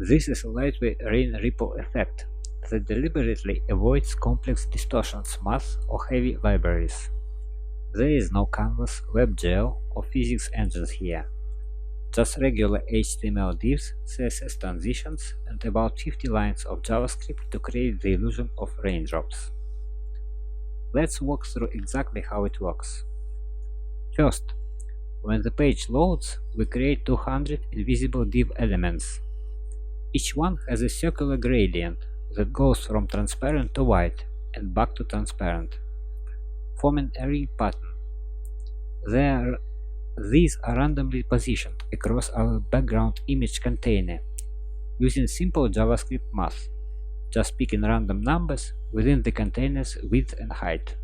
This is a lightweight rain ripple effect that deliberately avoids complex distortions, math, or heavy libraries. There is no Canvas, WebGL, or physics engines here. Just regular HTML divs, CSS transitions, and about 50 lines of JavaScript to create the illusion of raindrops. Let's walk through exactly how it works. First, when the page loads, we create 200 invisible div elements. Each one has a circular gradient that goes from transparent to white and back to transparent, forming a ring pattern. These are randomly positioned across our background image container using simple JavaScript math, just picking random numbers within the container's width and height.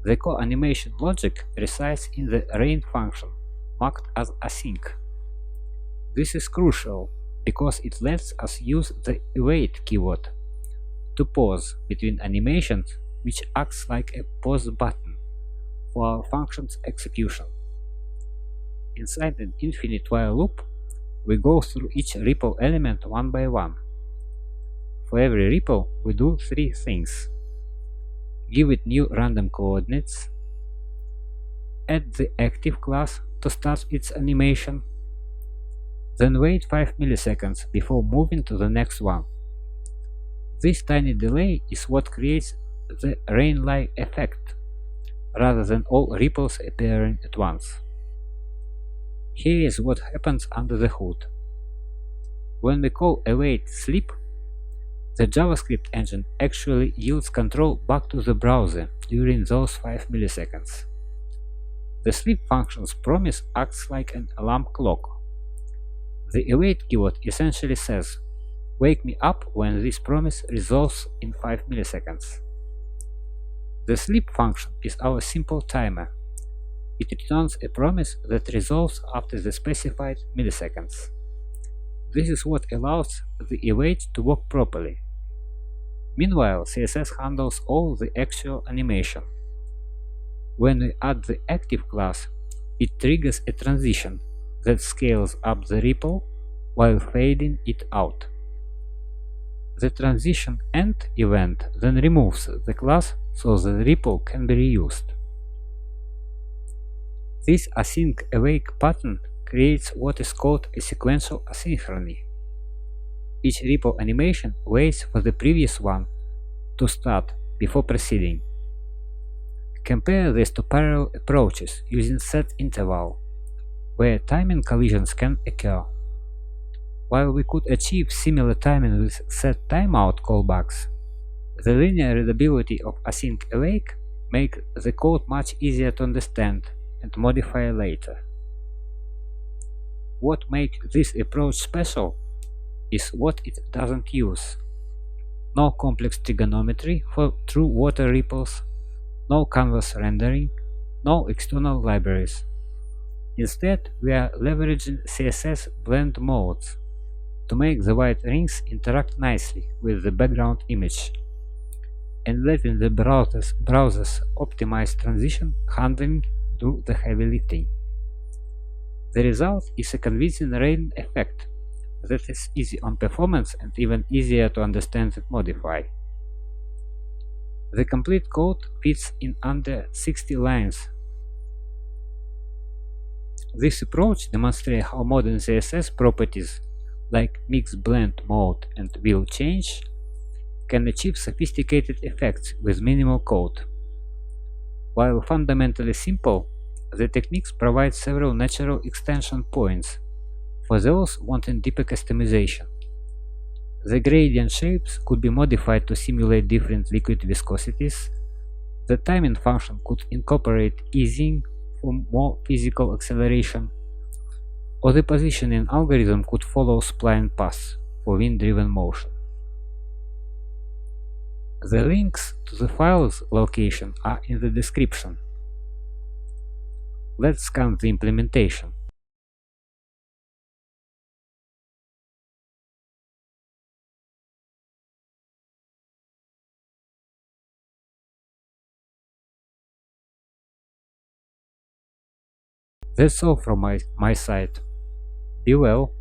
The core animation logic resides in the rain function, marked as async. This is crucial because it lets us use the await keyword to pause between animations, which acts like a pause button for our function's execution. Inside an infinite while loop, we go through each ripple element one by one. For every ripple, we do three things. Give it new random coordinates, add the active class to start its animation, then wait 5 milliseconds before moving to the next one. This tiny delay is what creates the rain-like effect, rather than all ripples appearing at once. Here is what happens under the hood. When we call await sleep, the JavaScript engine actually yields control back to the browser during those 5 milliseconds. The sleep function's promise acts like an alarm clock. The await keyword essentially says, "Wake me up when this promise resolves in 5 milliseconds." The sleep function is our simple timer. It returns a promise that resolves after the specified milliseconds. This is what allows the await to work properly. Meanwhile, CSS handles all the actual animation. When we add the active class, it triggers a transition that scales up the ripple while fading it out. The transition end event then removes the class so the ripple can be reused. This async awake pattern creates what is called a sequential asynchrony. Each ripple animation waits for the previous one to start before proceeding. Compare this to parallel approaches using set interval, where timing collisions can occur. While we could achieve similar timing with set timeout callbacks, the linear readability of async awake makes the code much easier to understand and modify later. What makes this approach special is what it doesn't use. No complex trigonometry for true water ripples, no canvas rendering, no external libraries. Instead, we are leveraging CSS blend modes to make the white rings interact nicely with the background image, and letting the browser's optimized transition handling do the heavy lifting. The result is a convincing rain effect that is easy on performance and even easier to understand and modify. The complete code fits in under 60 lines. This approach demonstrates how modern CSS properties like mix blend mode and wheel change can achieve sophisticated effects with minimal code. While fundamentally simple, the techniques provide several natural extension points for those wanting deeper customization. The gradient shapes could be modified to simulate different liquid viscosities. The timing function could incorporate easing for more physical acceleration, or the positioning algorithm could follow spline paths for wind-driven motion. The links to the file's location are in the description. Let's scan the implementation. That's all from my side. Be well.